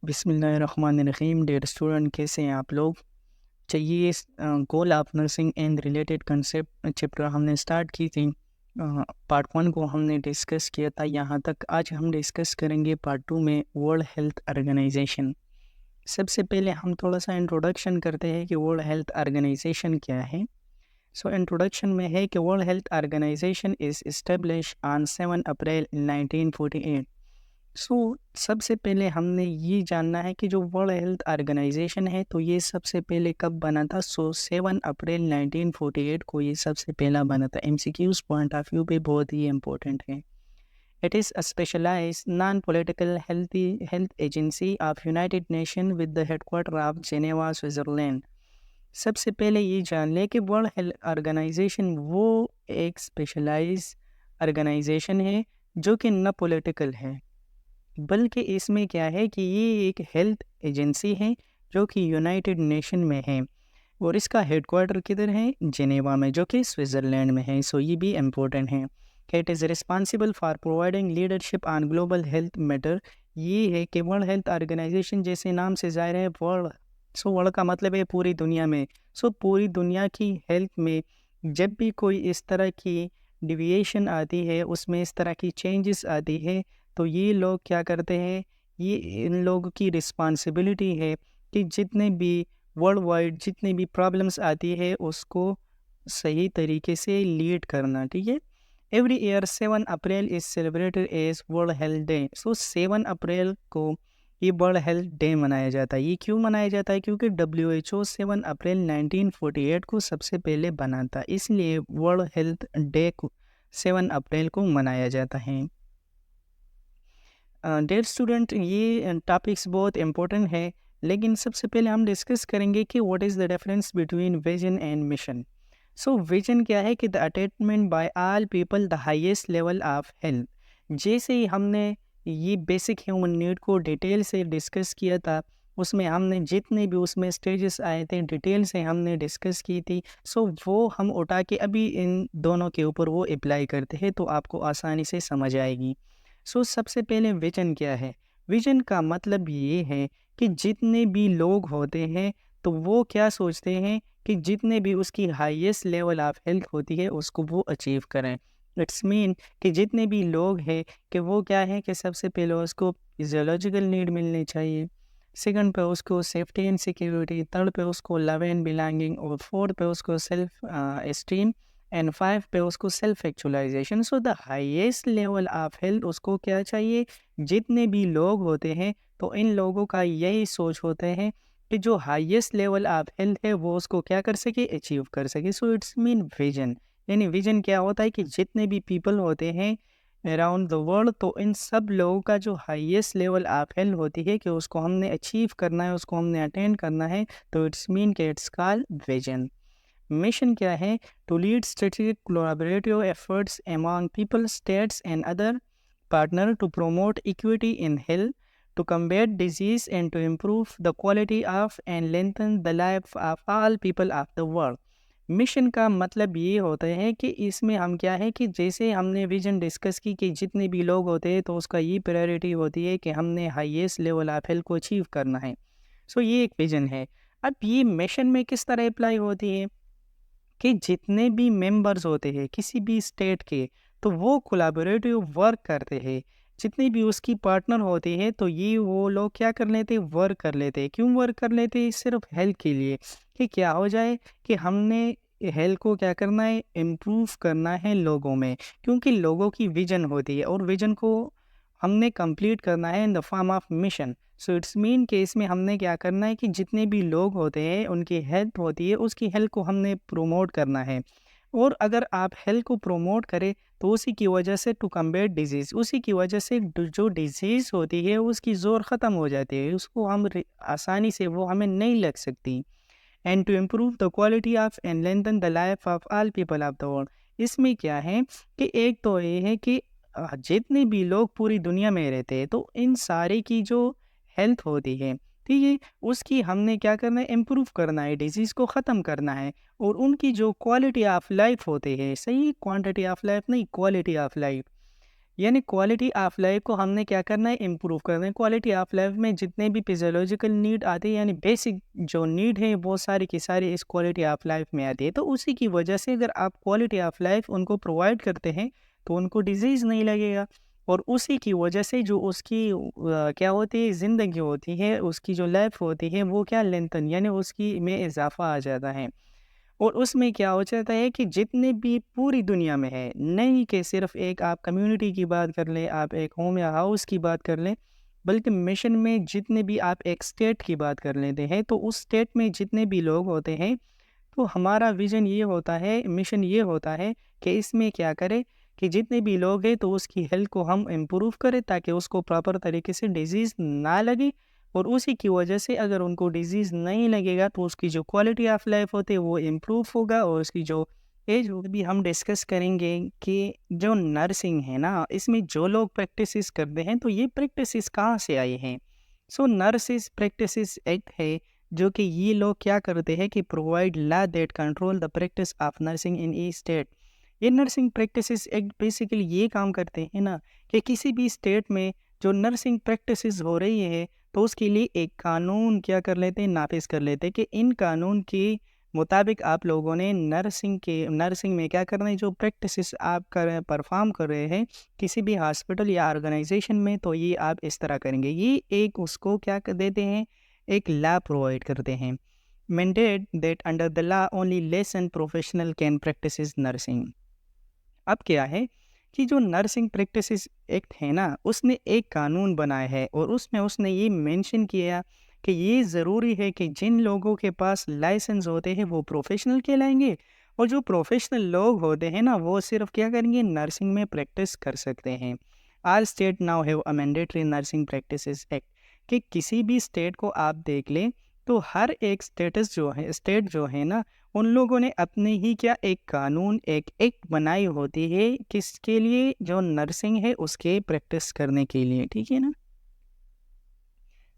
बिस्मिल्लाहिर्रहमानिर्रहीम। Dear student, कैसे हैं आप लोग? चाहिए goal of nursing and related concept chapter हमने स्टार्ट की थी। पार्ट 1 को हमने डिस्कस किया था यहाँ तक। आज हम डिस्कस करेंगे पार्ट 2 में वर्ल्ड हेल्थ ऑर्गेनाइजेशन। सबसे पहले हम थोड़ा सा इंट्रोडक्शन करते हैं कि वर्ल्ड हेल्थ ऑर्गेनाइजेशन क्या है। सो इंट्रोडक्शन में है कि World Health Organisation is establish on 7 April 1948। सबसे पहले हमने ये जानना है कि जो वर्ल्ड हेल्थ ऑर्गेनाइजेशन है तो ये सबसे पहले कब बना था। 7 अप्रैल 1948 को ये सबसे पहला बना था। एमसीक्यूज पॉइंट ऑफ व्यू पे बहुत ही इंपॉर्टेंट है। It is a specialise non political health agency of United Nation with the headquarter of Geneva, Switzerland. सबसे पहले ये जान लें कि वर्ल्ड हेल्थ ऑर्गेनाइजेशन वो एक स्पेशलाइज ऑर्गेनाइजेशन है जो कि न पॉलिटिकल है, बल्कि इसमें क्या है कि ये एक हेल्थ एजेंसी है जो कि यूनाइटेड नेशन में है और इसका हेडक्वार्टर किधर है? जेनेवा में, जो कि स्विट्ज़रलैंड में है। सो ये भी इम्पोर्टेंट है कि it is responsible for providing leadership on global health matter. ये है कि वर्ल्ड हेल्थ ऑर्गेनाइजेशन जैसे नाम से ज़ाहिर है वर्ल्ड, सो वर्ल्ड का मतलब है पूरी दुनिया में। सो पूरी दुनिया की हेल्थ में जब भी कोई इस तरह की डिविएशन आती है, उसमें इस तरह की चेंजेस आती है, तो ये लोग क्या करते हैं, ये इन लोगों की रिस्पॉन्सिबिलिटी है कि जितने भी वर्ल्ड वाइड जितनी भी प्रॉब्लम्स आती है उसको सही तरीके से लीड करना। ठीक है। Every year 7 April is celebrated as World Health Day. 7 अप्रैल को ये वर्ल्ड हेल्थ डे मनाया जाता है। ये क्यों मनाया जाता है? क्योंकि WHO 7 अप्रैल 1948 को सबसे पहले बना था, इसलिए वर्ल्ड हेल्थ डे को 7 अप्रैल को मनाया जाता है। डेयर स्टूडेंट, ये टॉपिक्स बहुत इंपॉर्टेंट है, लेकिन सबसे पहले हम डिस्कस करेंगे कि what is the difference between vision and mission. Vision क्या है कि the attainment by all people the highest level of health. जैसे ही हमने ये बेसिक ह्यूमन नीड को डिटेल से डिस्कस किया था, उसमें हमने जितने भी उसमें स्टेजेस आए थे डिटेल से हमने डिस्कस की थी। वो हम उठा के अभी इन दोनों के ऊपर वो अप्लाई करते हैं तो आपको आसानी से समझ आएगी। सबसे पहले विजन क्या है? विजन का मतलब ये है कि जितने भी लोग होते हैं तो वो क्या सोचते हैं कि जितने भी उसकी हाईएस्ट लेवल ऑफ हेल्थ होती है उसको वो अचीव करें। इट्स मीन कि जितने भी लोग हैं कि वो क्या है कि सबसे पहले उसको फिजियोलॉजिकल नीड मिलनी चाहिए, सेकंड पे उसको सेफ्टी एंड सिक्योरिटी, थर्ड पे उसको लव एंड बिलोंगिंग, और फोर्थ पे उसको सेल्फ एस्टीम, एंड 5 पे उसको self actualisation. The highest level of health उसको क्या चाहिए? जितने भी लोग होते हैं तो इन लोगों का यही सोच होते हैं कि जो हाईएस्ट लेवल ऑफ हेल्थ है वो उसको क्या कर सके? अचीव कर सके। It's mean vision. यानी विजन क्या होता है कि जितने भी पीपल होते हैं अराउंड द वर्ल्ड, तो इन सब लोगों का जो हाईएस्ट लेवल ऑफ हेल्थ होती है कि उसको हमने अचीव करना है, उसको हमने अटेंड करना है, तो इट्स मीन कि इट्स कॉल्ड विजन। मिशन क्या है? To lead strategic collaborative efforts among people, states and other partner to promote equity in health, to combat disease and to improve the quality of and lengthen the life of all people of the world। Mission का मतलब ये होता है कि इसमें हम क्या है कि जैसे हमने विजन डिस्कस की कि जितने भी लोग होते हैं तो उसका ये प्रायोरिटी होती है कि हमने हाईएस्ट लेवल ऑफ हेल्थ को अचीव करना है। ये एक विजन है। अब ये मिशन में किस तरह अप्लाई होती है कि जितने भी मेंबर्स होते हैं किसी भी स्टेट के, तो वो कोलैबोरेटिव वर्क करते हैं। जितने भी उसकी पार्टनर होते हैं तो ये वो लोग क्या कर लेते हैं? वर्क कर लेते हैं। क्यों वर्क कर लेते हैं? सिर्फ हेल्थ के लिए, कि क्या हो जाए कि हमने हेल्थ को क्या करना है? इम्प्रूव करना है लोगों में, क्योंकि लोगों की विजन होती है और विजन को हमने कंप्लीट करना है in the form of mission. It's mean कि इसमें हमने क्या करना है कि जितने भी लोग होते हैं उनकी हेल्थ होती है, उसकी हेल्थ को हमने प्रोमोट करना है। और अगर आप हेल्थ को प्रोमोट करें तो उसी की वजह से टू कम्बेट डिजीज़, उसी की वजह से जो डिजीज़ होती है उसकी ज़ोर ख़त्म हो जाती है, उसको हम आसानी से वो हमें नहीं लग सकती। And to improve the quality of and lengthen the life of all people of the world. इसमें क्या है कि एक तो ये है कि जितने भी लोग पूरी दुनिया में रहते हैं तो इन सारे की जो हेल्थ होती है, ठीक है, उसकी हमने क्या करना है? इम्प्रूव करना है, डिजीज़ को ख़त्म करना है। और उनकी जो क्वालिटी ऑफ लाइफ होती है, सही क्वांटिटी ऑफ लाइफ नहीं, क्वालिटी ऑफ लाइफ, यानी क्वालिटी ऑफ लाइफ को हमने क्या करना है, इम्प्रूव करना है। क्वालिटी ऑफ लाइफ में जितने भी फिजियोलॉजिकल नीड आते हैं, यानी बेसिक जो नीड है वो सारी की सारी इस क्वालिटी ऑफ लाइफ में आती है। तो उसी की वजह से अगर आप क्वालिटी ऑफ लाइफ उनको प्रोवाइड करते हैं तो उनको डिजीज़ नहीं लगेगा, और उसी की वजह से जो उसकी क्या होती है, ज़िंदगी होती है, उसकी जो लाइफ होती है वो क्या लेंथन, यानी उसकी में इजाफा आ जाता है। और उसमें क्या हो जाता है कि जितने भी पूरी दुनिया में है, नहीं कि सिर्फ एक आप कम्युनिटी की बात कर लें, आप एक होम या हाउस की बात कर लें, बल्कि मिशन में जितने भी आप एक स्टेट की बात कर लेते हैं, तो उस स्टेट में जितने भी लोग होते हैं, तो हमारा विज़न ये होता है, मिशन ये होता है कि इसमें क्या करें कि जितने भी लोग हैं तो उसकी हेल्थ को हम इम्प्रूव करें ताकि उसको प्रॉपर तरीके से डिज़ीज़ ना लगे, और उसी की वजह से अगर उनको डिज़ीज़ नहीं लगेगा तो उसकी जो क्वालिटी ऑफ लाइफ होती है वो इम्प्रूव होगा, और उसकी जो एज होगी भी हम डिस्कस करेंगे कि जो नर्सिंग है ना, इसमें जो लोग प्रैक्टिसेस करते हैं तो ये प्रैक्टिसेस कहाँ से आई हैं। सो नर्सिस प्रैक्टिसेस एक्ट है जो कि ये लोग क्या करते हैं कि provide law that control the practice of nursing in E state. ये नर्सिंग प्रैक्टिसेस एक्ट बेसिकली ये काम करते हैं ना कि किसी भी स्टेट में जो नर्सिंग प्रैक्टिसेस हो रही है तो उसके लिए एक कानून क्या कर लेते हैं, नाफिज कर लेते हैं कि इन कानून के मुताबिक आप लोगों ने नर्सिंग में क्या करना है, जो प्रैक्टिसेस आप कर परफॉर्म कर रहे हैं किसी भी हॉस्पिटल या ऑर्गेनाइजेशन में, तो ये आप इस तरह करेंगे। ये एक उसको क्या कर देते हैं, एक लॉ प्रोवाइड करते हैं। Mandate that under the law only less and professional can practice nursing. अब क्या है कि जो नर्सिंग प्रैक्टिसेस एक्ट है ना, उसने एक कानून बनाया है और उसमें उसने ये मेंशन किया कि ये ज़रूरी है कि जिन लोगों के पास लाइसेंस होते हैं वो प्रोफेशनल कहलाएंगे, और जो प्रोफेशनल लोग होते हैं ना वो सिर्फ क्या करेंगे, नर्सिंग में प्रैक्टिस कर सकते हैं। All state now have a mandatory nursing practices act, कि किसी भी स्टेट को आप देख लें तो हर एक स्टेट जो है ना, उन लोगों ने अपने ही क्या एक कानून, एक एक्ट बनाई होती है किसके लिए, जो नर्सिंग है उसके प्रैक्टिस करने के लिए, ठीक है ना।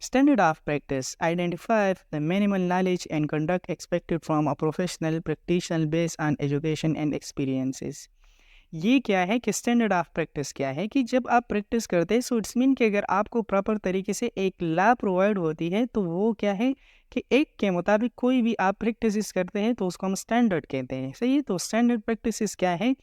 Standard of practice identify the minimal knowledge and conduct expected from a professional practitioner based on education and experiences. ये क्या है कि स्टैंडर्ड ऑफ प्रैक्टिस क्या है कि जब आप प्रैक्टिस करते हैं, सो इट्स मीन कि अगर आपको प्रॉपर तरीके से एक लॉ प्रोवाइड होती है तो वो क्या है कि एक के मुताबिक कोई भी आप प्रैक्टिस करते हैं तो उसको हम स्टैंडर्ड कहते हैं, सही है। तो स्टैंडर्ड प्रैक्टिस क्या है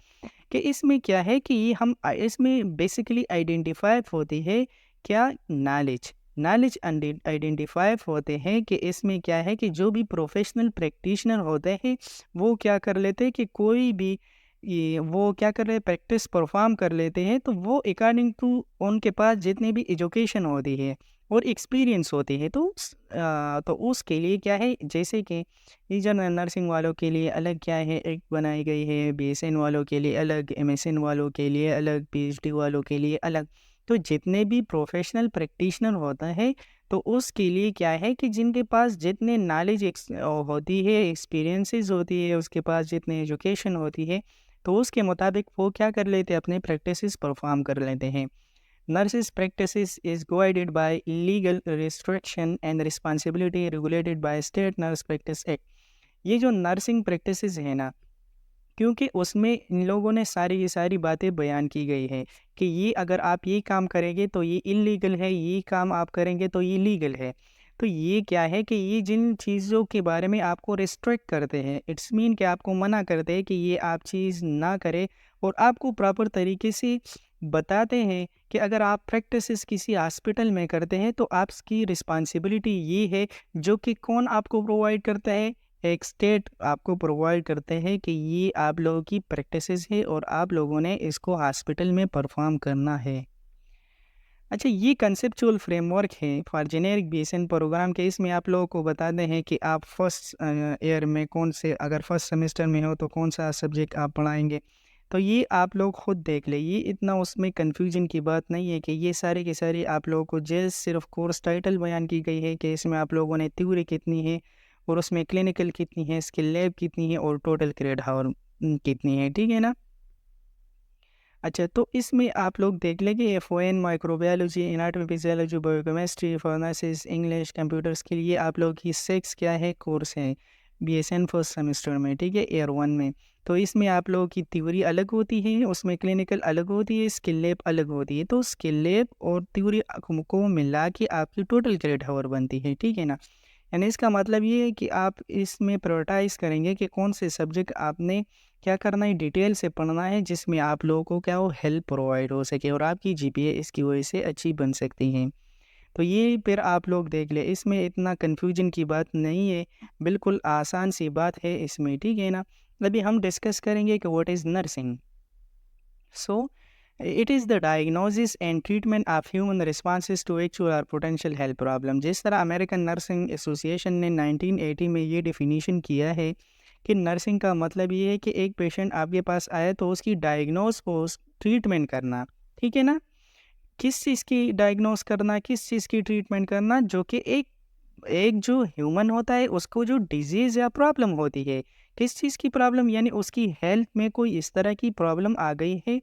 कि इसमें क्या है कि ये हम इसमें बेसिकली आइडेंटिफाई होती है क्या, नॉलेज। नॉलेज आइडेंटिफाई होते हैं कि इसमें क्या है कि जो भी प्रोफेशनल प्रैक्टिशनर होते हैं वो क्या कर लेते हैं कि कोई भी ये वो क्या कर रहे हैं, प्रैक्टिस परफॉर्म कर लेते हैं, तो वो अकॉर्डिंग टू उनके पास जितनी भी एजुकेशन होती है और एक्सपीरियंस होती है, तो उसके लिए क्या है, जैसे कि ये जनरल नर्सिंग वालों के लिए अलग क्या है एक बनाई गई है, बीएसएन वालों के लिए अलग, एमएसएन वालों के लिए अलग, पीएचडी वालों के लिए अलग। तो जितने भी प्रोफेशनल प्रैक्टिशनर होता है तो उसके लिए क्या है कि जिनके पास जितने नॉलेज होती है, एक्सपीरियंसेस होती है, उसके पास जितने एजुकेशन होती है, तो उसके मुताबिक वो क्या कर लेते हैं, अपने प्रैक्टिसेस परफॉर्म कर लेते हैं। Nurses practices is guided by legal restriction and responsibility regulated by state nurse practice act. ये जो नर्सिंग प्रैक्टिसेस है ना, क्योंकि उसमें इन लोगों ने सारी की सारी बातें बयान की गई है कि ये अगर आप ये काम करेंगे तो ये इलीगल है, ये काम आप करेंगे तो ये लीगल है। तो ये क्या है कि ये जिन चीज़ों के बारे में आपको रिस्ट्रिक्ट करते हैं, इट्स मीन कि आपको मना करते हैं कि ये आप चीज़ ना करें, और आपको प्रॉपर तरीके से बताते हैं कि अगर आप प्रैक्टिसेस किसी हॉस्पिटल में करते हैं तो आपकी रिस्पॉन्सिबिलिटी ये है, जो कि कौन आपको प्रोवाइड करता है, एक स्टेट आपको प्रोवाइड करते हैं कि ये आप लोगों की प्रैक्टिसेस है और आप लोगों ने इसको हॉस्पिटल में परफॉर्म करना है। अच्छा, ये कंसेप्चुअल फ्रेमवर्क है फॉर जेनेरिक बीएसएन प्रोग्राम के। इसमें आप लोगों को बताते हैं कि आप फर्स्ट ईयर में कौन से, अगर फर्स्ट सेमेस्टर में हो तो कौन सा सब्जेक्ट आप पढ़ाएंगे। तो ये आप लोग खुद देख ले, ये इतना उसमें कन्फ्यूजन की बात नहीं है कि ये सारे के सारे आप लोगों को जस्ट सिर्फ कोर्स टाइटल बयान की गई है कि इसमें आप लोगों ने थ्योरी कितनी है और उसमें क्लिनिकल कितनी है, स्किल लैब कितनी है और टोटल क्रेडिट हावर कितनी है, ठीक है ना। अच्छा, तो इसमें आप लोग देख लेंगे FON, microbiology, anatomy, physiology, biochemistry, pharmacies, English, computers के लिए आप लोग की 6 क्या है कोर्स है बीएसएन फर्स्ट सेमेस्टर में, ठीक है, ईयर 1 में। तो इसमें आप लोगों की थ्योरी अलग होती है, उसमें क्लिनिकल अलग होती है, स्किल लैब अलग होती है। तो स्किल लैब और थ्योरी को मिला के आपकी टोटल क्रेडिट आवर बनती है, ठीक है ना। यानी इसका मतलब ये है कि आप इसमें प्रायोरिटाइज़ करेंगे कि कौन से सब्जेक्ट आपने क्या करना है, डिटेल से पढ़ना है, जिसमें आप लोगों को क्या हो, हेल्प प्रोवाइड हो सके और आपकी जीपीए इसकी वजह से अच्छी बन सकती है। तो ये फिर आप लोग देख लें, इसमें इतना कन्फ्यूजन की बात नहीं है, बिल्कुल आसान सी बात है इसमें, ठीक है ना। अभी हम डिस्कस करेंगे कि what is nursing. So, it is the diagnosis and treatment of human responses to actual or potential health problem। जिस तरह अमेरिकन नर्सिंग एसोसिएशन ने 1980 में ये डिफिनीशन किया है कि नर्सिंग का मतलब ये है कि एक पेशेंट आपके पास आए तो उसकी डायग्नोस को ट्रीटमेंट करना, ठीक है ना। किस चीज़ की डायग्नोस करना, किस चीज़ की ट्रीटमेंट करना, जो कि एक एक जो ह्यूमन होता है उसको जो डिजीज़ या प्रॉब्लम होती है, किस चीज़ की प्रॉब्लम, यानी उसकी हेल्थ में कोई इस तरह की प्रॉब्लम आ गई है,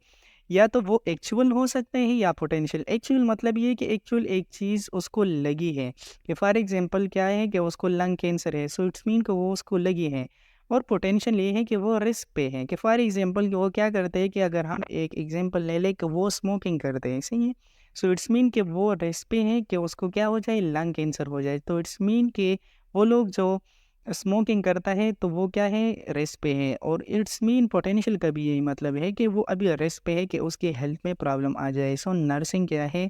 या तो वो एक्चुअल हो सकते हैं या पोटेंशियल। एक्चुअल मतलब ये है कि एक्चुअल एक चीज़ उसको लगी है, कि फॉर एग्जांपल क्या है कि उसको लंग कैंसर है, सो इट्स मीन कि वो उसको लगी है। और पोटेंशियल ये है कि वो रिस्क पे है, कि फॉर एग्जांपल कि वो क्या करते हैं, कि अगर हम एक एग्जांपल ले लें कि वो स्मोकिंग करते हैं, सही है। सो इट्स मीन कि वो रिस्क पे है कि उसको क्या हो जाए, लंग कैंसर हो जाए। तो इट्स मीन कि वो लोग जो स्मोकिंग करता है तो वो क्या है, रिस्क पे है। और इट्स मीन पोटेंशियल का भी यही मतलब है कि वो अभी रिस्क पे है कि उसकी हेल्थ में प्रॉब्लम आ जाए। सो नर्सिंग क्या है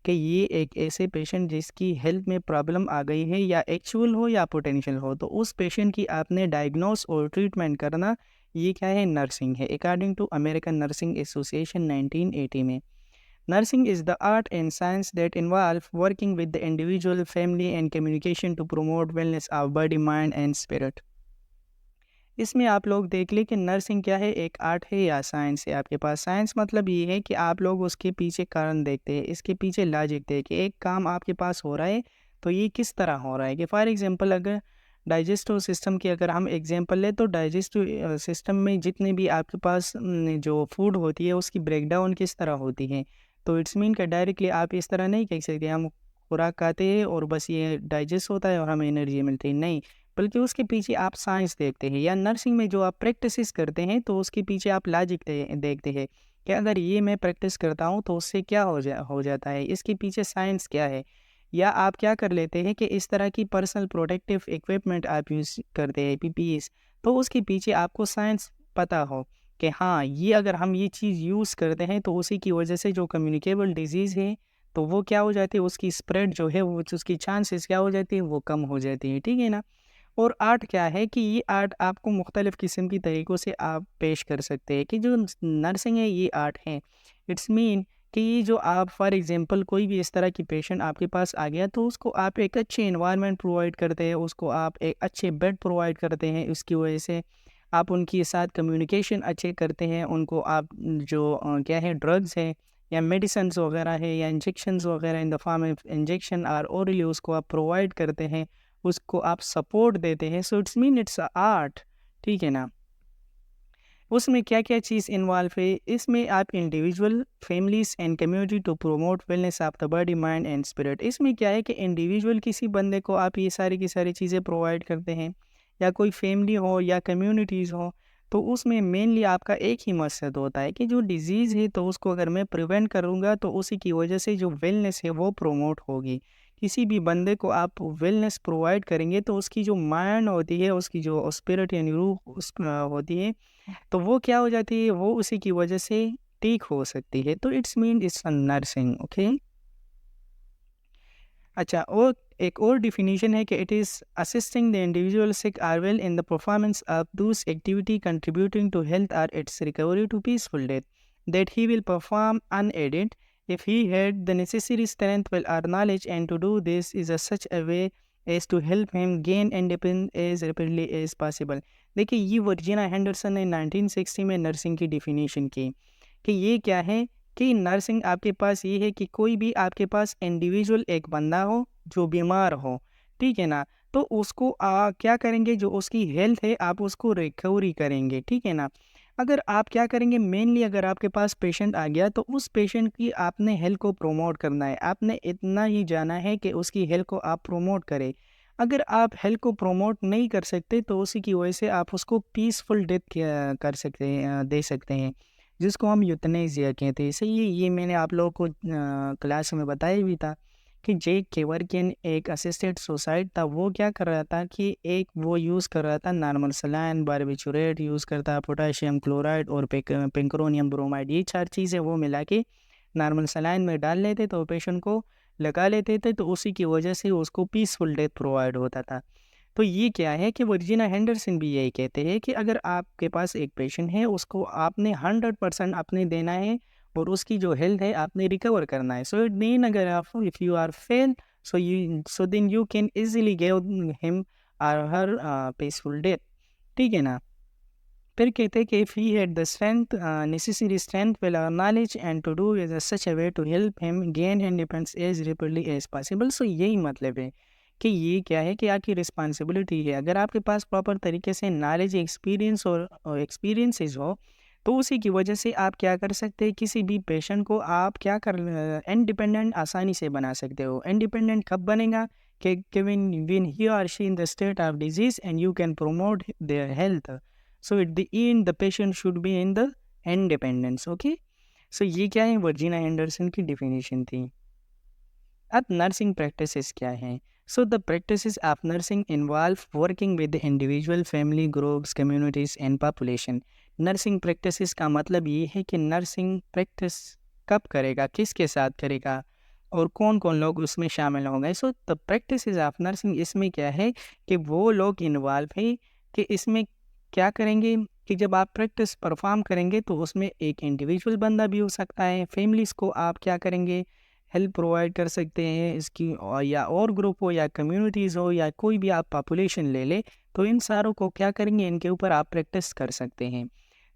कि ये एक ऐसे पेशेंट जिसकी हेल्थ में प्रॉब्लम आ गई है, या एक्चुअल हो या पोटेंशियल हो, तो उस पेशेंट की आपने डायग्नोस और ट्रीटमेंट करना, ये क्या है, नर्सिंग है, according to American Nursing Association 1980 में। Nursing is the art and science that involve working with the individual, family, and communication to promote wellness of body, mind, and spirit। इसमें आप लोग देख लें कि नर्सिंग क्या है, एक आर्ट है या साइंस है आपके पास। साइंस मतलब ये है कि आप लोग उसके पीछे कारण देखते हैं, इसके पीछे लॉजिक देखते हैं कि एक काम आपके पास हो रहा है तो ये किस तरह हो रहा है। कि फॉर एग्जांपल अगर डाइजेस्टिव सिस्टम की अगर हम एग्जांपल लें, तो डाइजेस्टिव सिस्टम में जितने भी आपके पास जो फूड होती है उसकी ब्रेकडाउन किस तरह होती है। तो इट्स मीन का डायरेक्टली आप इस तरह नहीं कह सकते हम खुराक खाते हैं और बस ये डाइजेस्ट होता है और हमें एनर्जी मिलती है, नहीं। बल्कि उसके पीछे आप साइंस देखते हैं, या नर्सिंग में जो आप प्रैक्टिसेस करते हैं तो उसके पीछे आप लॉजिक देखते हैं कि अगर ये मैं प्रैक्टिस करता हूँ तो उससे क्या हो जाता है, इसके पीछे साइंस क्या है। या आप क्या कर लेते हैं कि इस तरह की पर्सनल प्रोटेक्टिव इक्विपमेंट आप यूज़ करते हैं, पीपीईस, तो उसके पीछे आपको साइंस पता हो कि हाँ, ये अगर हम ये चीज़ यूज़ करते हैं तो उसी की वजह से जो कम्युनिकेबल डिजीज़ है तो वो क्या हो जाती है, उसकी स्प्रेड जो है वो उसकी चांसेस क्या हो जाती है, वो कम हो जाती है, ठीक है ना। और आर्ट क्या है कि ये आर्ट आपको मुख्तलिफ़ किस्म की तरीक़ों से आप पेश कर सकते हैं, कि जो नर्सिंग है ये आर्ट है। इट्स मीन कि ये जो आप फॉर एग्ज़ाम्पल कोई भी इस तरह की पेशेंट आपके पास आ गया तो उसको आप एक अच्छे एनवायरनमेंट प्रोवाइड करते हैं, उसको आप एक अच्छे बेड प्रोवाइड करते हैं, उसकी वजह से आप उनके साथ कम्युनिकेशन अच्छे करते हैं, उनको आप जो क्या है ड्रग्स हैं या मेडिसिन्स वगैरह है या इंजेक्शंस वगैरह in the form of injection और ओरली उसको आप प्रोवाइड करते हैं, उसको आप सपोर्ट देते हैं। So it's mean it's art, ठीक है ना। उसमें क्या-क्या चीज़ इन्वॉल्व है, इसमें आप individual, families and community to promote wellness of the body, mind and spirit. इसमें क्या है कि इंडिविजुअल किसी बंदे को आप ये सारी की सारी चीज़ें प्रोवाइड करते हैं, या कोई फैमिली हो या कम्युनिटीज़ हो, तो उसमें मेनली आपका एक ही मकसद होता है कि जो डिज़ीज़ है तो उसको अगर मैं प्रिवेंट करूँगा तो उसी की वजह से जो वेलनेस है वो प्रोमोट होगी। किसी भी बंदे को आप वेलनेस प्रोवाइड करेंगे तो उसकी जो माइंड होती है, उसकी जो स्पिरिट यानी रूह होती है, तो वो क्या हो जाती है, वो उसी की वजह से ठीक हो सकती है। तो it's mean it's a nursing, okay. अच्छा, और एक और डिफिनीशन है कि it is assisting the individual sick or well in the performance of those activity contributing to health और its recovery to peaceful death that he will perform unaided if he had the necessary strength, will or knowledge, and to do this is a such a way as to help him gain independence as rapidly as possible। देखिए, ये Virginia Henderson ने 1960 में nursing की definition की कि ये क्या है, कि नर्सिंग आपके पास ये है कि कोई भी आपके पास इंडिविजुअल एक बंदा हो जो बीमार हो, ठीक है ना, तो उसको क्या करेंगे, जो उसकी हेल्थ है आप उसको रिकवरी करेंगे, ठीक है ना। अगर आप क्या करेंगे, मेनली अगर आपके पास पेशेंट आ गया तो उस पेशेंट की आपने हेल्थ को प्रोमोट करना है, आपने इतना ही जाना है कि उसकी हेल्थ को आप प्रोमोट करें। अगर आप हेल्थ को प्रमोट नहीं कर सकते तो उसी की वजह से आप उसको पीसफुल डेथ कर सकते हैं, दे सकते हैं, जिसको हम यूथनेसिया कहते हैं। सही है, ये मैंने आप लोगों को क्लास में बताया भी था कि जैक केवर्किन एक असिस्टेड सुसाइड था। वो क्या कर रहा था कि एक वो यूज़ कर रहा था नॉर्मल सलाइन, बारबिचुरेट यूज़ करता, पोटाशियम क्लोराइड और पेंक्रोनियम ब्रोमाइड, ये 4 चीज़ें वो मिला के नॉर्मल सलाइन में डाल लेते तो पेशेंट को लगा लेते थे, तो उसी की वजह से उसको पीसफुल डेथ प्रोवाइड होता था। तो ये क्या है कि वर्जीना हेंडरसन भी यही कहते हैं कि अगर आपके पास एक पेशेंट है, उसको आपने 100% अपने देना है और उसकी जो हेल्थ है आपने रिकवर करना है। सो इट मीन अगर आप if you are fail, so then you can easily give him और हर पीसफुल डेथ। ठीक है ना? फिर कहते हैं कि if he had the strength, necessary strength, will और knowledge and to do is such a way to help him gain independence as rapidly as possible. So यही मतलब है कि ये क्या है कि आपकी रिस्पॉन्सिबिलिटी है। अगर आपके पास प्रॉपर तरीके से नॉलेज, एक्सपीरियंस और एक्सपीरियंसेस हो, तो उसी की वजह से आप क्या कर सकते हैं, किसी भी पेशेंट को आप क्या कर इंडिपेंडेंट आसानी से बना सकते हो। इंडिपेंडेंट कब बनेगा कि when he or she in the state of disease and you can promote their health. So at the end the patient should be in the independence. Okay, so ये क्या है, वर्जीना एंडरसन की definition थी। अब nursing practices क्या हैं? So the practices of nursing involve working with individual, family, groups, communities and population. Nursing practices का मतलब ये है कि नर्सिंग प्रैक्टिस कब करेगा, किसके साथ करेगा और कौन कौन लोग उसमें शामिल होंगे। So the practices of nursing, इसमें क्या है कि वो लोग इन्वॉल्व है कि इसमें क्या करेंगे कि जब आप प्रैक्टिस परफॉर्म करेंगे तो उसमें एक इंडिविजुअल बंदा भी हो सकता है, फैमिलीज़ को आप क्या करेंगे, हेल्प प्रोवाइड कर सकते हैं इसकी, और या और ग्रुप हो या कम्युनिटीज़ हो या कोई भी आप पॉपुलेशन ले ले, तो इन सारों को क्या करेंगे, इनके ऊपर आप प्रैक्टिस कर सकते हैं।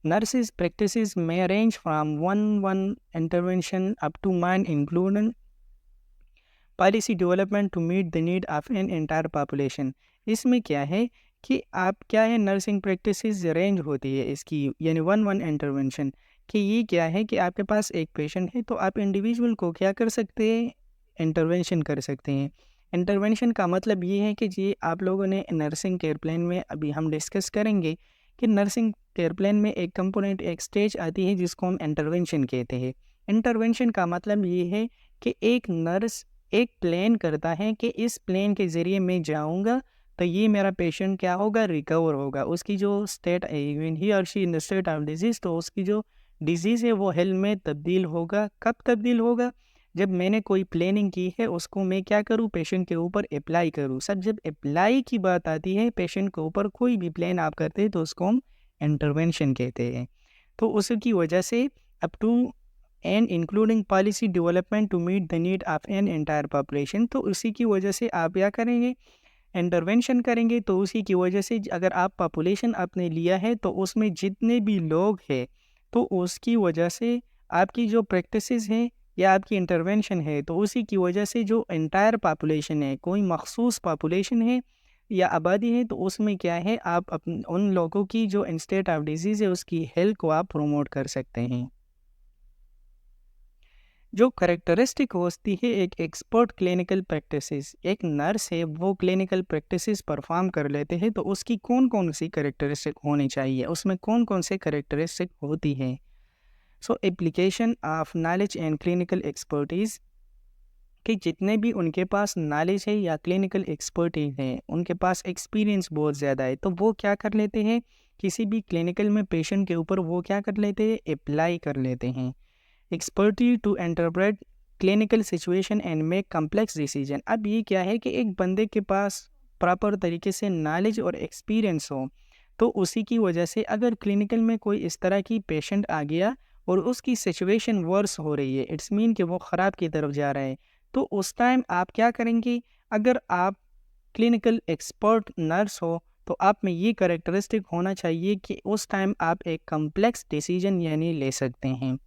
नर्सिस प्रैक्टिसेस में arrange from one intervention up to mine including policy development to meet the need of an entire population. इसमें क्या है कि आप क्या है, नर्सिंग प्रैक्टिसेस रेंज होती है इसकी, यानी वन इंटरवेंशन, कि ये क्या है कि आपके पास एक पेशेंट है तो आप इंडिविजुअल को क्या कर सकते हैं, इंटरवेंशन कर सकते हैं। इंटरवेंशन का मतलब ये है कि जी आप लोगों ने नर्सिंग केयर प्लान में अभी हम डिस्कस करेंगे कि नर्सिंग केयर प्लान में एक कंपोनेंट, एक स्टेज आती है जिसको हम इंटरवेंशन कहते हैं। इंटरवेंशन का मतलब ये है कि एक नर्स एक प्लान करता है कि इस प्लान के ज़रिए मैं जाऊंगा तो ये मेरा पेशेंट क्या होगा, रिकवर होगा, उसकी जो स्टेट इवन ही और she in the state of disease, तो उसकी जो डिजीज़ है वो हेल्थ में तब्दील होगा। कब तब्दील होगा, जब मैंने कोई प्लानिंग की है उसको मैं क्या करूँ, पेशेंट के ऊपर अप्लाई करूँ। सब जब अप्लाई की बात आती है पेशेंट के ऊपर, कोई भी प्लान आप करते हैं तो उसको हम इंटरवेंशन कहते हैं। तो उसकी वजह से up to and including policy development to meet the need of an entire population, तो उसी की वजह से आप क्या करेंगे, इंटरवेंशन करेंगे। तो उसी की वजह से अगर आप पॉपुलेशन आपने लिया है तो उसमें जितने भी लोग हैं, तो उसकी वजह से आपकी जो प्रैक्टिसेस हैं या आपकी इंटरवेंशन है, तो उसी की वजह से जो एंटायर पॉपुलेशन है, कोई मखसूस पॉपुलेशन है या आबादी है, तो उसमें क्या है, आप उन लोगों की जो स्टेट ऑफ डिजीज़ है उसकी हेल्थ को आप प्रमोट कर सकते हैं। जो करेक्टरिस्टिक होती है एक एक्सपर्ट क्लिनिकल प्रैक्टिसेस, एक नर्स है वो क्लिनिकल प्रैक्टिसेस परफॉर्म कर लेते हैं, तो उसकी कौन कौन सी करेक्टरिस्टिक होनी चाहिए, उसमें कौन कौन से करेक्टरिस्टिक होती है। सो application of knowledge and clinical expertise, कि जितने भी उनके पास नॉलेज है या क्लिनिकल एक्सपर्टीज है, उनके पास एक्सपीरियंस बहुत ज़्यादा है, तो वो क्या कर लेते हैं, किसी भी क्लिनिकल में पेशेंट के ऊपर वो क्या कर लेते हैं, अप्लाई कर लेते हैं। Expertise to interpret clinical situation and make complex decision. अब ये क्या है कि एक बंदे के पास प्रॉपर तरीके से नॉलेज और एक्सपीरियंस हो, तो उसी की वजह से अगर क्लिनिकल में कोई इस तरह की पेशेंट आ गया और उसकी सिचुएशन वर्स हो रही है, इट्स मीन कि वो ख़राब की तरफ जा रहा है, तो उस टाइम आप क्या करेंगे, अगर आप क्लिनिकल एक्सपर्ट नर्स हो तो आप में ये करेक्टरिस्टिक होना चाहिए कि उस टाइम आप एक कम्प्लेक्स डिसीजन यानी ले सकते हैं।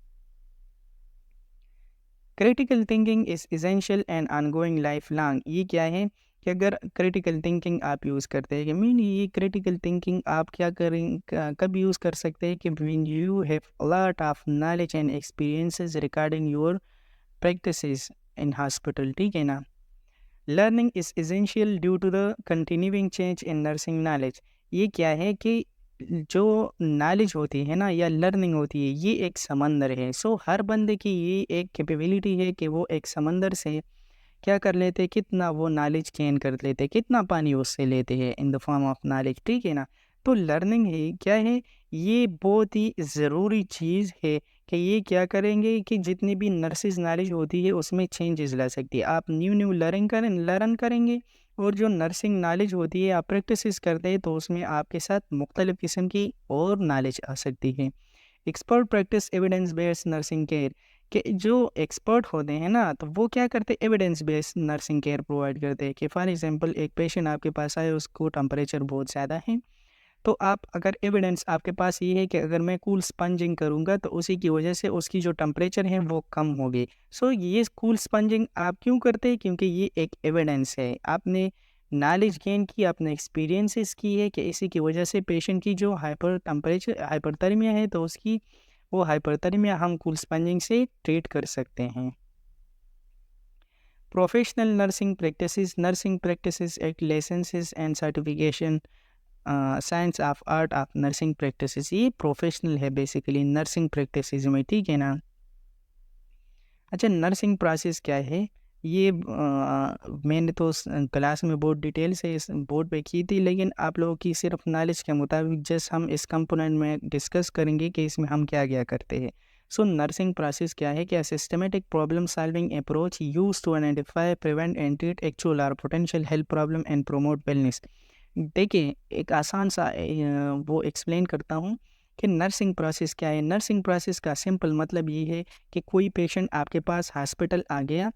Critical thinking is essential and ongoing life long. ये क्या है कि अगर क्रिटिकल थिंकिंग आप यूज़ करते हैं, कि मीन ये क्रिटिकल थिंकिंग आप क्या करें, कब यूज़ कर सकते हैं, कि when you have a lot of knowledge and experiences regarding your practices in hospital. ठीक है ना? Learning is essential due to the continuing change in nursing knowledge. ये क्या है कि जो नॉलेज होती है ना या लर्निंग होती है, ये एक समंदर है। सो हर बंदे की ये एक कैपेबिलिटी है कि वो एक समंदर से क्या कर लेते हैं, कितना वो नॉलेज गेन कर लेते हैं, कितना पानी उससे लेते हैं in the form of knowledge, ठीक है ना। तो लर्निंग है क्या है, ये बहुत ही ज़रूरी चीज़ है कि ये क्या करेंगे कि जितनी भी नर्सिस नॉलेज होती है उसमें चेंजेस ला सकती है। आप न्यू न्यू लर्न करेंगे और जो नर्सिंग नॉलेज होती है आप प्रैक्टिस करते हैं तो उसमें आपके साथ मुख्तलिफ़ किस्म की और नॉलेज आ सकती है। Expert practice evidence based nursing care, कि जो एक्सपर्ट होते हैं ना तो वो क्या करते हैं, evidence based nursing care provide करते हैं। कि फॉर एग्जांपल एक पेशेंट आपके पास आए, उसको टेम्परेचर बहुत ज़्यादा है, तो आप अगर एविडेंस आपके पास ये है कि अगर मैं कूल स्पंजिंग करूँगा तो उसी की वजह से उसकी जो टेम्परेचर है वो कम होगी। सो ये कूल स्पंजिंग आप क्यों करते हैं, क्योंकि ये एक एविडेंस है, आपने नॉलेज गेन की, आपने एक्सपीरियंसेस की है कि इसी की वजह से पेशेंट की जो हाइपरथर्मिया है तो उसकी वो हाइपरथर्मिया हम कूल स्पंजिंग से ट्रीट कर सकते हैं। Professional nursing practices at licences and certification, science of art of nursing practices, ये प्रोफेशनल है बेसिकली नर्सिंग प्रैक्टिसेस में, ठीक है ना। अच्छा, नर्सिंग प्रोसेस क्या है, ये मैंने तो क्लास में बहुत डिटेल से इस बोर्ड पे की थी, लेकिन आप लोगों की सिर्फ नॉलेज के मुताबिक जस्ट हम इस कंपोनेंट में डिस्कस करेंगे कि इसमें हम क्या क्या करते हैं। सो नर्सिंग प्रोसेस क्या है, क्या systematic problem solving approach use to identify, prevent and treat actual और potential health problem and promote wellness. देखिए, एक आसान सा वो एक्सप्लेन करता हूँ कि नर्सिंग प्रोसेस क्या है। नर्सिंग प्रोसेस का सिंपल मतलब ये है कि कोई पेशेंट आपके पास हॉस्पिटल आ गया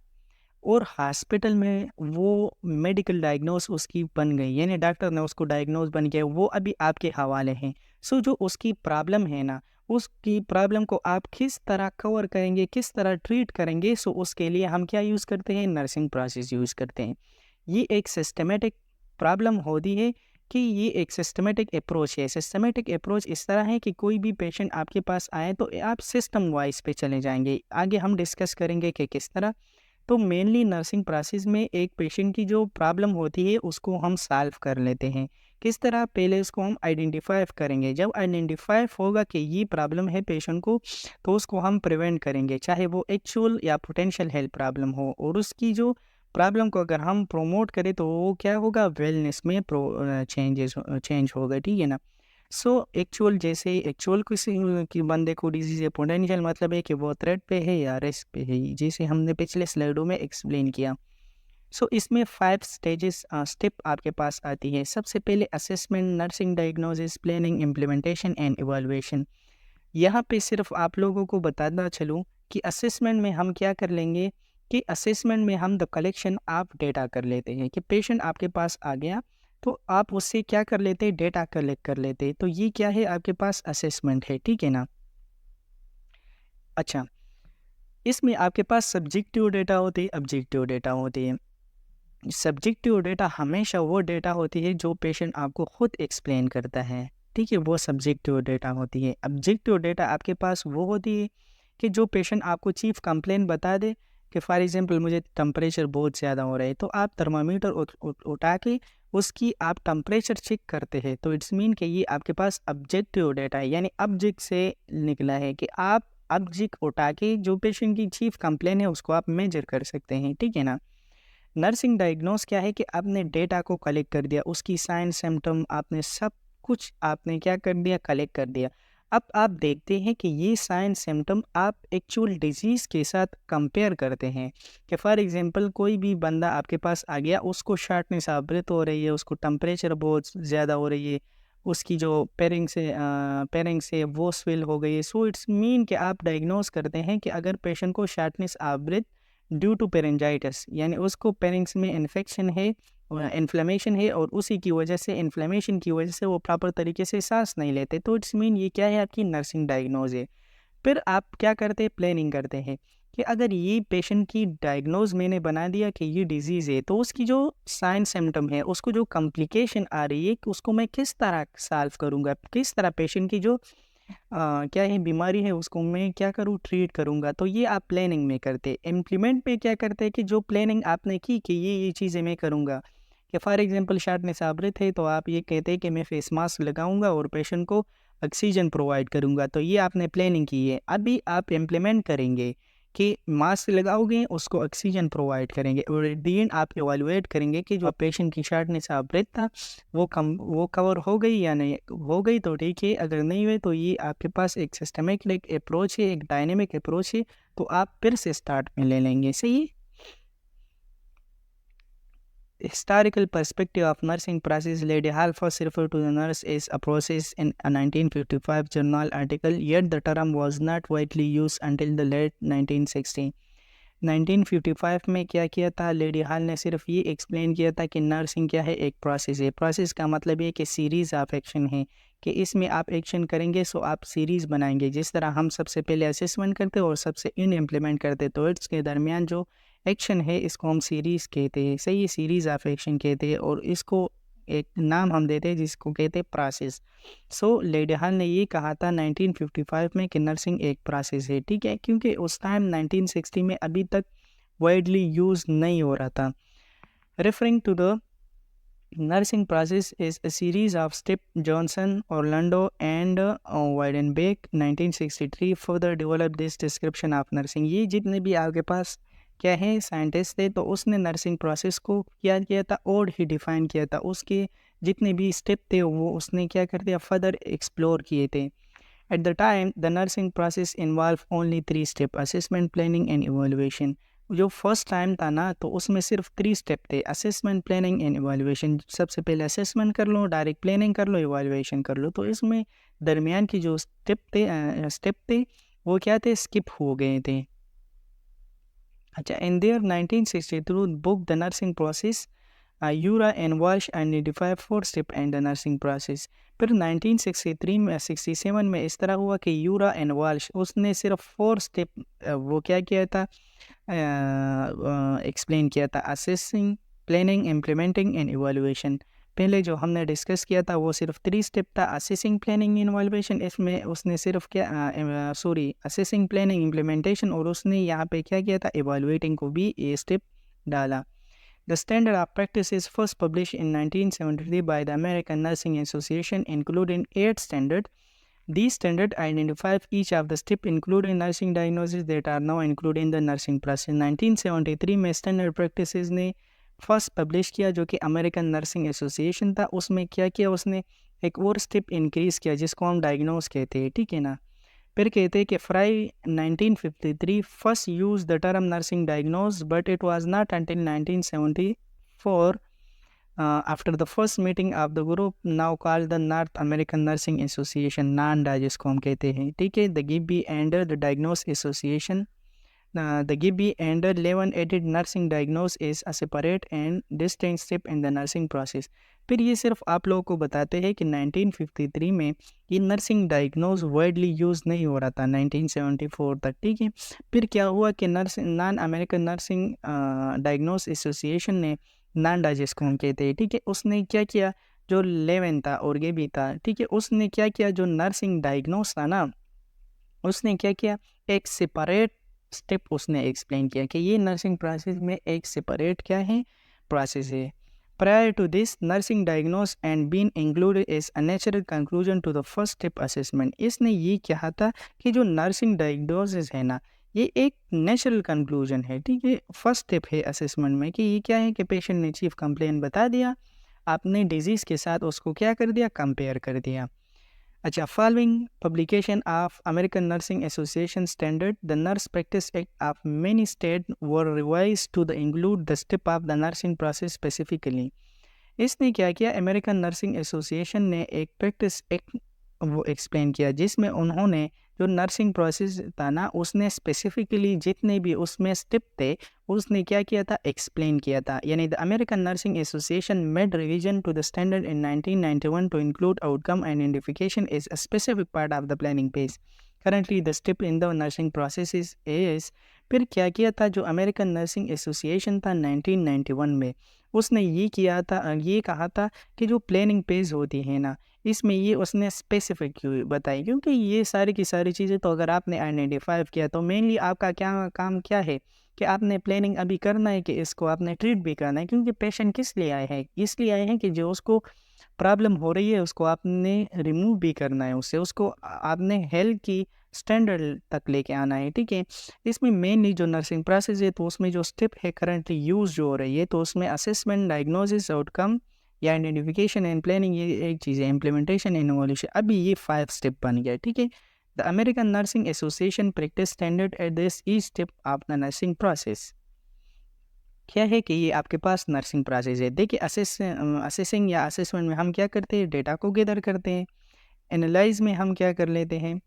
और हॉस्पिटल में वो मेडिकल डायग्नोस उसकी बन गई, यानी डॉक्टर ने उसको डायग्नोस बन गया, वो अभी आपके हवाले हैं। सो जो उसकी प्रॉब्लम है ना, उसकी प्रॉब्लम को आप किस तरह कवर करेंगे, किस तरह ट्रीट करेंगे, सो उसके लिए हम क्या यूज़ करते हैं, नर्सिंग प्रोसेस यूज़ करते हैं। ये एक सिस्टमेटिक प्रॉब्लम होती है कि ये एक सिस्टमेटिक अप्रोच है। सिस्टमेटिक अप्रोच इस तरह है कि कोई भी पेशेंट आपके पास आए तो आप सिस्टम वाइज पे चले जाएंगे, आगे हम डिस्कस करेंगे कि किस तरह। तो मेनली नर्सिंग प्रोसेस में एक पेशेंट की जो प्रॉब्लम होती है उसको हम सॉल्व कर लेते हैं। किस तरह, पहले उसको हम आइडेंटिफाई करेंगे, जब आइडेंटिफाई होगा कि ये प्रॉब्लम है पेशेंट को तो उसको हम प्रिवेंट करेंगे, चाहे वो एक्चुअल या पोटेंशियल हेल्थ प्रॉब्लम हो। और उसकी जो प्रॉब्लम को अगर हम प्रोमोट करें तो वो क्या होगा, वेलनेस में चेंज होगा, ठीक है ना। सो एक्चुअल, जैसे एक्चुअल किसी की बंदे को डिजीज़ है, पोटेंशियल मतलब है कि वो थ्रेट पे है या रिस्क पे है, जैसे हमने पिछले स्लाइडों में एक्सप्लेन किया। सो इसमें 5 स्टेप आपके पास आती है। सबसे पहले assessment, nursing diagnosis, planning, implementation and evaluation. यहाँ पे सिर्फ आप लोगों को बताना चलूँ कि असेसमेंट में हम क्या कर लेंगे, कि असेसमेंट में हम द कलेक्शन ऑफ डेटा कर लेते हैं। कि पेशेंट आपके पास आ गया तो आप उससे क्या कर लेते हैं, डेटा कलेक्ट कर लेते हैं। तो ये क्या है, आपके पास असेसमेंट है, ठीक है ना। अच्छा, इसमें आपके पास सब्जेक्टिव डेटा होती है, ऑब्जेक्टिव डेटा होती है। सब्जेक्टिव डेटा हमेशा वो डेटा होती है जो पेशेंट आपको खुद एक्सप्लेन करता है, ठीक है, वो सब्जेक्टिव डेटा होती है। ऑब्जेक्टिव डेटा आपके पास वो होती है कि जो पेशेंट आपको चीफ कंप्लेन बता दे कि फॉर एग्जांपल मुझे टेम्परेचर बहुत ज़्यादा हो रहा है, तो आप थर्मामीटर उठा के उसकी आप टेम्परेचर चेक करते हैं। तो इट्स मीन कि ये आपके पास ऑब्जेक्टिव डेटा है, यानी ऑब्जेक्ट से निकला है कि आप ऑब्जेक्ट उठा के जो पेशेंट की चीफ कंप्लेन है उसको आप मेजर कर सकते हैं, ठीक है ना। नर्सिंग डायग्नोस क्या है कि आपने डेटा को कलेक्ट कर दिया, उसकी साइन सिम्टम आपने सब कुछ आपने क्या कर दिया, कलेक्ट कर दिया। अब आप देखते हैं कि ये साइन सिम्टम आप एक्चुअल डिजीज़ के साथ कंपेयर करते हैं। कि फॉर एग्जांपल कोई भी बंदा आपके पास आ गया, उसको शार्टनेस ऑफ ब्रेथ हो रही है, उसको टेम्परेचर बहुत ज़्यादा हो रही है, उसकी जो पेरिंग्स है वो स्वेल हो गई है। सो इट्स मीन कि आप डायग्नोस करते हैं कि अगर पेशेंट को शार्टनेस ऑफ ब्रेथ ड्यू टू पेरेंजाइटिस, यानी उसको पेरिंग्स में इन्फेक्शन है, इन्फ्लेमेशन है, और उसी की वजह से, इन्फ्लेमेशन की वजह से वो प्रॉपर तरीके से सांस नहीं लेते। तो इट्स मीन ये क्या है, आपकी नर्सिंग डायग्नोज है। फिर आप क्या करते हैं, प्लानिंग करते हैं कि अगर ये पेशेंट की डायग्नोज मैंने बना दिया कि ये डिजीज़ है, तो उसकी जो साइन सिम्टम है, उसको जो कॉम्प्लिकेशन आ रही है कि उसको मैं किस तरह सॉल्व करूँगा, किस तरह पेशेंट की जो क्या है बीमारी है उसको मैं क्या करूँ ट्रीट करूँगा। तो ये आप प्लानिंग में करते। इम्प्लीमेंट में क्या करते हैं कि जो प्लानिंग आपने की कि ये चीज़ें मैं करूँगा, कि फॉर एग्जांपल शार्टनेस आवृत है तो आप ये कहते हैं कि मैं फेस मास्क लगाऊंगा और पेशेंट को ऑक्सीजन प्रोवाइड करूंगा। तो ये आपने प्लानिंग की है। अभी आप इम्प्लीमेंट करेंगे कि मास्क लगाओगे उसको ऑक्सीजन प्रोवाइड करेंगे और एट द एंड आप एवेलुएट करेंगे कि जो पेशेंट की शार्टनेस आवृत था वो कवर हो गई या नहीं हो गई। तो ठीक है, अगर नहीं हुई तो ये आपके पास एक सिस्टमेटिक अप्रोच है, एक डायनेमिक अप्रोच है, तो आप फिर से स्टार्ट में ले लेंगे। सही है। Historical perspective of nursing process. Lady Hall first referred to the nurse as a process in a 1955 journal article, yet the term was not widely used until the late 1960. 1955 में क्या किया था लेडी हॉल ने, सिर्फ ये explain किया था कि नर्सिंग क्या है, एक प्रोसेस है। प्रोसेस का मतलब ये कि सीरीज़ ऑफ एक्शन है, कि इसमें आप एक्शन करेंगे सो आप सीरीज़ बनाएंगे। जिस तरह हम सबसे पहले असेसमेंट करते और सबसे इन इम्प्लीमेंट करते, तो इसके दरमियान जो एक्शन है इसको हम सीरीज़ कहते हैं। सही, सीरीज़ ऑफ एक्शन कहते हैं और इसको एक नाम हम देते हैं जिसको कहते हैं प्रोसेस। सो लेडी हॉल ने ये कहा था 1955 में कि नर्सिंग एक प्रोसेस है। ठीक है, क्योंकि उस टाइम 1960 में अभी तक वाइडली यूज़ नहीं हो रहा था। Referring to the nursing process is a series of step. Johnson, Orlando and Weidenbach 1963 further developed this description of nursing. ये जितने भी आपके पास क्या है साइंटिस्ट थे, तो उसने नर्सिंग प्रोसेस को क्या किया था और ही डिफाइन किया था। उसके जितने भी स्टेप थे वो उसने क्या कर दिया, फर्दर एक्सप्लोर किए थे। At the time, the nursing process involved only 3 steps: assessment, planning and evaluation. जो फर्स्ट टाइम था ना तो उसमें सिर्फ 3 स्टेप थे: असेसमेंट, प्लानिंग एंड इवैल्यूएशन। सबसे पहले असेसमेंट कर लो, डायरेक्ट प्लानिंग कर लो, इवैल्यूएशन कर लो। तो इसमें दरमियान की जो स्टेप थे वो क्या थे, स्किप हो गए थे। अच्छा, in there 1962 book the nursing process, Yura and Walsh identify 4 step and the nursing process. फिर 1963 में 67 में इस तरह हुआ कि यूरा एंड वॉल्श उसने सिर्फ 4 स्टेप वो क्या किया था, एक्सप्लेन किया था: assessing, planning, implementing and evaluation. पहले जो हमने डिस्कस किया था वो सिर्फ 3 स्टेप था: असेसिंग, प्लानिंग, इवैल्यूएशन। इसमें उसने सिर्फ क्या असेसिंग, प्लानिंग, इम्प्लीमेंटेशन और उसने यहाँ पे क्या किया था, इवैल्यूएटिंग को भी ये स्टेप डाला। The standard of practice is first published in 1973 by the American Nursing Association, including 8 standards. These standards identify each of the steps, including nursing diagnosis, that are now included in the nursing process. 1973 में standard practices ने first publish किया, जो कि American Nursing association था। उसमें क्या किया, उसने एक और स्टेप इंक्रीज़ किया जिसको हम डायग्नोस कहते हैं। ठीक है ना। फिर कहते हैं कि Fry 1953 first use the term nursing diagnosis, but it was not until 1974 after the first meeting of the group now called the North American Nursing Association, NANDA जिसको हम कहते हैं। ठीक है, the Gibby and the diagnosis association. The Gibby and Levin added nursing diagnose is a separate and distinct step in the nursing process. फिर ये सिर्फ आप लोगों को बताते हैं कि 1953 में ये नर्सिंग डायग्नोज वाइडली यूज़ नहीं हो रहा था 1974 तक। ठीक है, फिर क्या हुआ कि non American nursing diagnose association ने, नानडा जिसको हम कहते हैं, ठीक है, उसने क्या किया, जो लेवन था और गेबी था, ठीक है, उसने क्या किया, जो नर्सिंग डायग्नोस था ना उसने क्या किया, एक सेपरेट स्टेप उसने एक्सप्लेन किया कि ये नर्सिंग प्रोसेस में एक सेपरेट क्या है, प्रोसेस है। Prior to this nursing diagnose and been included as a natural conclusion to the first step assessment. इसने ये कहा था कि जो नर्सिंग डायग्नोसिस है ना ये एक नेचुरल कंक्लूजन है। ठीक है, फर्स्ट स्टेप है असेसमेंट में कि ये क्या है कि पेशेंट ने चीफ कंप्लेन बता दिया, आपने डिजीज़ के साथ उसको क्या कर दिया, कंपेयर कर दिया। अच्छा, following publication of American Nursing Association standard, the Nurse Practice Act of many states were revised to include the step of the nursing process specifically. इसने क्या किया, अमेरिकन नर्सिंग एसोसिएशन ने एक प्रैक्टिस एक्ट वो explain किया जिसमें उन्होंने जो नर्सिंग प्रोसेस था ना उसने स्पेसिफिकली जितने भी उसमें स्टेप थे उसने क्या किया था, एक्सप्लेन किया था। यानी the American Nursing Association made revision to the standard in 1991 to include outcome identification is a specific part of the planning page. Currently the step in the nursing process is. फिर क्या किया था, जो American Nursing association था 1991 में उसने ये किया था ये कहा था कि जो प्लानिंग पेज होती है ना, इसमें ये उसने स्पेसिफिक क्यों बताई, क्योंकि ये सारी की सारी चीज़ें तो अगर आपने आइडेंटिफाई किया तो मेनली आपका क्या काम क्या है कि आपने प्लानिंग अभी करना है कि इसको आपने ट्रीट भी करना है, क्योंकि पेशेंट किस लिए आए हैं, इसलिए आए हैं कि जो उसको प्रॉब्लम हो रही है उसको आपने रिमूव भी करना है, उससे उसको आपने हेल्थ की स्टैंडर्ड तक लेके आना है, ठीक है। इसमें मेनली जो नर्सिंग प्रोसेस है तो उसमें जो स्टेप है करंटली यूज जो हो रही है तो उसमें असेसमेंट, डायग्नोसिस, आउटकम या आइडेंटिफिकेशन एंड प्लानिंग, ये एक चीज़ है। इम्प्लीमेंटेशन एंड इवोल्यूशन, अभी ये 5 स्टेप बन गया, ठीक है। The American Nursing association practice standard at this each step of the nursing process. क्या है कि ये आपके पास नर्सिंग प्रोसेस है। देखिए असेसिंग या असेसमेंट में हम क्या करते हैं, डेटा को गैदर करते हैं। एनालाइज में हम क्या कर लेते हैं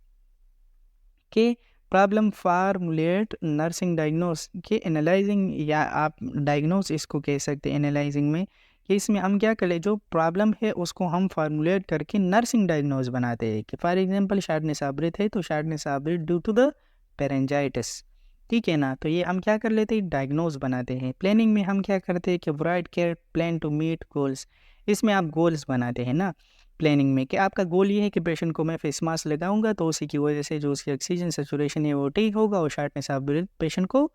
कि प्रॉब्लम फार्मूलेट, नर्सिंग डायग्नोस के एनालाइजिंग या आप डायग्नोस इसको कह सकते हैं एनालाइजिंग में, कि इसमें हम क्या करें, जो प्रॉब्लम है उसको हम फार्मूलेट करके नर्सिंग डायग्नोस बनाते हैं। कि for example shortness of breath है तो shortness of breath due to the pharyngitis, ठीक है ना। तो ये हम क्या कर लेते हैं, डायग्नोस बनाते हैं। प्लानिंग में हम क्या करते हैं कि provide care plan to meet goals, इसमें आप गोल्स बनाते हैं ना प्लानिंग में, कि आपका गोल ये है कि पेशेंट को मैं फेस मास्क लगाऊंगा तो उसी की वजह से जो उसकी ऑक्सीजन सेचुरेशन है वो ठीक होगा और शार्टनेस ऑफ ब्रेथ पेशेंट को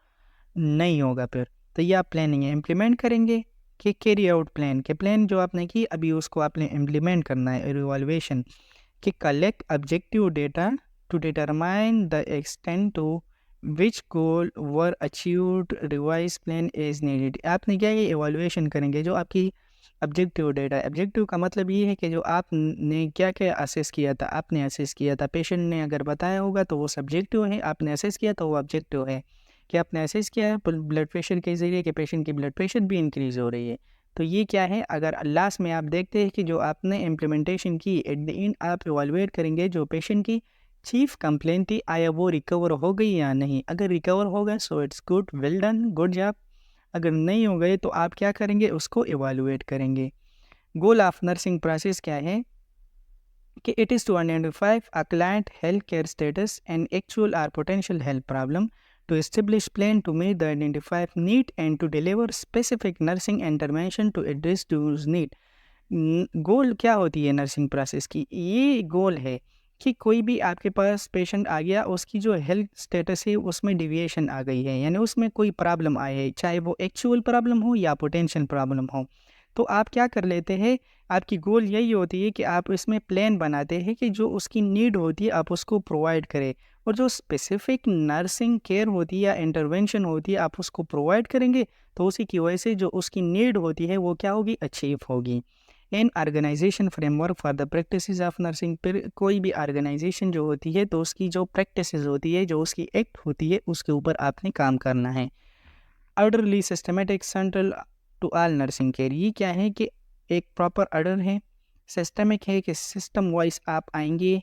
नहीं होगा फिर। तो ये आप प्लानिंग है, इम्प्लीमेंट करेंगे कि कैरी आउट प्लान, के प्लान जो आपने की अभी उसको आपने इम्प्लीमेंट करना है। रिवॉल्वेशन कि collect objective data to determine the extent to which goal were achieved, revise plan as needed. आपने क्या ये इवॉल्यूएशन करेंगे जो आपकी ऑब्जेक्टिव डेटा, ऑब्जेक्टिव का मतलब ये है कि जो आपने क्या क्या असेस किया था, आपने असेस किया था, पेशेंट ने अगर बताया होगा तो वो सब्जेक्टिव है, आपने असेस किया तो वो ऑब्जेक्टिव है। कि आपने असेस किया है ब्लड प्रेशर के ज़रिए कि पेशेंट की ब्लड प्रेशर भी इंक्रीज़ हो रही है, तो ये क्या है। अगर लास्ट में आप देखते हैं कि जो आपने इम्प्लीमेंटेशन की, एट द एंड आप इवैल्यूएट करेंगे जो पेशेंट की चीफ कंप्लेंट थी, आया वो रिकवर हो गई या नहीं। अगर रिकवर हो गए so it's good, well done, good job. अगर नहीं हो गए तो आप क्या करेंगे, उसको इवैल्यूएट करेंगे। गोल ऑफ नर्सिंग प्रोसेस क्या है कि it is to identify a client health care status and actual और potential health problem, to establish plan to meet the identified need and to deliver specific nursing intervention to address those need। गोल क्या होती है nursing process की, ये गोल है कि कोई भी आपके पास पेशेंट आ गया, उसकी जो हेल्थ स्टेटस है उसमें डिविएशन आ गई है, यानी उसमें कोई प्रॉब्लम आई है, चाहे वो एक्चुअल प्रॉब्लम हो या पोटेंशियल प्रॉब्लम हो। तो आप क्या कर लेते हैं, आपकी गोल यही होती है कि आप इसमें प्लान बनाते हैं कि जो उसकी नीड होती है आप उसको प्रोवाइड करें, और जो स्पेसिफिक नर्सिंग केयर होती है या इंटरवेंशन होती है आप उसको प्रोवाइड करेंगे, तो उसी की वजह से जो उसकी नीड होती है वो क्या होगी, अचीव होगी। An organisation framework for the practices of nursing, फिर कोई भी ऑर्गेनाइजेशन जो होती है तो उसकी जो प्रैक्टिसेस होती है, जो उसकी एक्ट होती है, उसके ऊपर आपने काम करना है। Orderly systematic central to all nursing care, ये क्या है कि एक प्रॉपर ऑर्डर है, सिस्टमिक है कि सिस्टम वाइज आप आएंगे,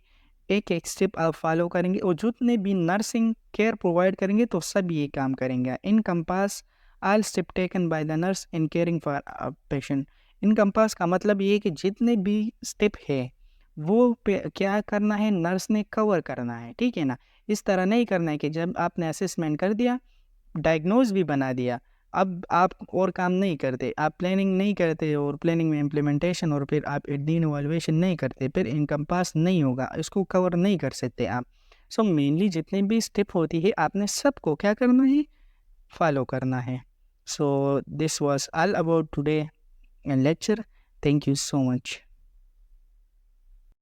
एक एक स्टेप आप फॉलो करेंगे और जितने भी नर्सिंग केयर प्रोवाइड करेंगे तो सब ये काम करेंगे। Encompass all step taken by the nurse in caring for patient. Encompass का मतलब ये है कि जितने भी स्टेप है वो क्या करना है, नर्स ने कवर करना है, ठीक है ना। इस तरह नहीं करना है कि जब आपने असेसमेंट कर दिया, डायग्नोज भी बना दिया, अब आप और काम नहीं करते, आप प्लानिंग नहीं करते और प्लानिंग में इम्प्लीमेंटेशन, और फिर आप एडीन इवैल्यूएशन नहीं करते, फिर इनकम्पास नहीं होगा, इसको कवर नहीं कर सकते आप। सो मेनली जितने भी स्टेप होती है आपने सबको क्या करना है, फॉलो करना है। So this was all about today lecture. Thank you so much.